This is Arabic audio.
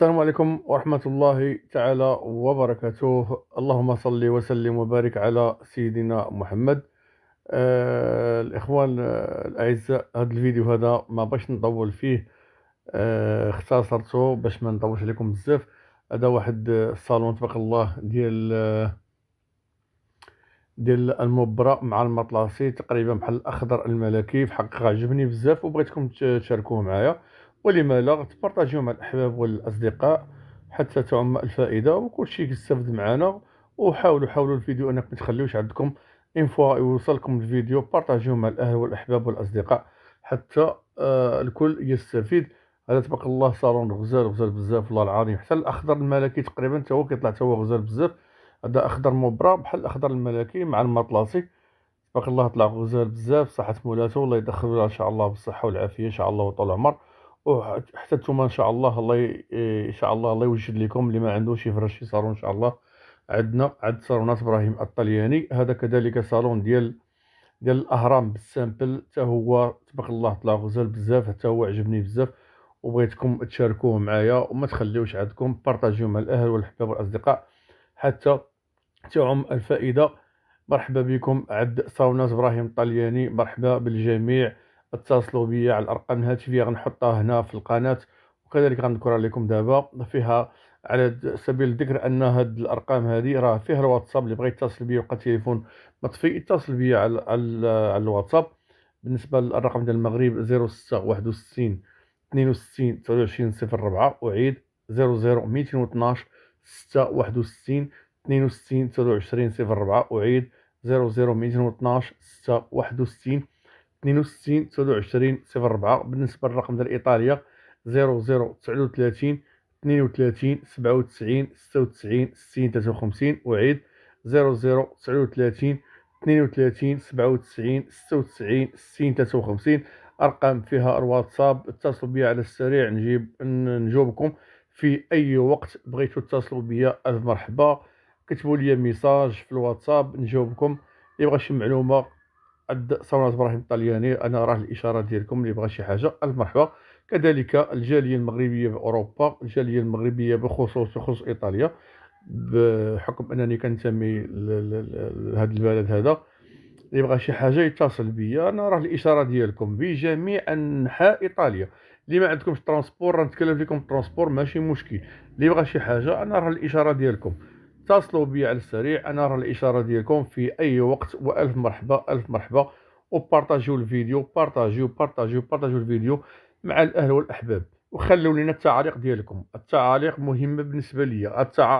السلام عليكم ورحمة الله تعالى وبركاته. اللهم صل وسلم وبارك على سيدنا محمد. الإخوان الأعزاء، هذا الفيديو هذا ما باش نطول فيه. اختصرته باش ما نطولش عليكم بزاف. هذا واحد الصالون تبارك الله ديال المبرة مع المطلاسي، تقريبا بحال الأخضر الملكي. في حقيقة عجبني بزاف وبغيتكم تشاركوه معايا، ولما لا تبارطاجيو مع الأحباب والأصدقاء حتى تعم الفائدة وكل شيء يستافد معنا. حاولوا الفيديو أنك ما تخليوش عندكم. إن فوا يوصلكم الفيديو بارطاجيوه مع الأهل والأحباب والأصدقاء حتى الكل يستفيد. هذا تبارك الله صالون غزال بزاف والله العظيم. حتى الأخضر الملكي تقريبا تا هو كيطلع تا هو غزال بزاف. هذا أخضر مبرة بحال الأخضر الملكي مع المطلاسي، تبارك الله طلع غزال بزاف. صحة مولاته الله يدخلوا لها إن شاء الله بالصحة والعافية إن شاء الله وطول العمر. وحتى نتوما إن شاء الله إن شاء الله الله يوجد لكم اللي ما عندوش يفرش شي صالون إن شاء الله. عند صالونات إبراهيم الطلياني. هذا كذلك صالون ديال الأهرام بالسامبل، حتى هو تبارك الله طلع غزال بزاف، حتى هو عجبني بزاف وبغيتكم تشاركوه معايا وما تخليوش عندكم. بارطاجيو مع الأهل والأحباب والأصدقاء حتى تعم الفائدة. مرحبا بكم عند صالونات إبراهيم الطلياني، مرحبا بالجميع. اتصلوا بي على الأرقام الهاتفية غنحطها هنا في القناة، وكذلك غنذكرها لكم دابا. فيها على سبيل الذكر أن هاد الأرقام هذه راه فيها الواتساب، اللي بغى يتصل بي ويلقى التليفون مطفي يتصل بي على الواتساب. بالنسبة للرقم ديال المغرب 06 61 62 29 04. أعيد 00 212 6 61 62 29 04. أعيد 00 212 6 61 62 29 04. بالنسبة للرقم ديال إيطاليا 00 39 32 97 96 60 53. أعيد 00 39 32 97 96 60 53. أرقام فيها الواتساب. اتصلوا بي على السريع نجاوبكم في أي وقت بغيتوا تتصلوا بي. ألف مرحبا. كتبوا لي ميساج في الواتساب نجاوبكم. اللي بغى شي معلومة عند صالونات إبراهيم الطلياني أنا راه الإشارة ديالكم. اللي بغى شي حاجة ألف مرحبا. كذلك الجالية المغربية بأوروبا، الجالية المغربية بخصوص إيطاليا، بحكم أنني كنتمي لهذا البلد هذا. اللي بغى شي حاجة يتصل بيا، أنا راه الإشارة ديالكم بجميع أنحاء إيطاليا. اللي ما عندكمش ترونسبور راه نتكلم لكم الترونسبور ماشي مشكل. اللي بغى شي حاجة أنا راه الإشارة ديالكم. اتصلوا بي على السريع، أنا راه الإشارة ديالكم في أي وقت. وألف مرحبا ألف مرحبا. وبارطاجيو الفيديو، بارطاجيو الفيديو مع الأهل والأحباب. وخلوا لنا التعاليق ديالكم، التعاليق مهمة بالنسبة لي. التعاليق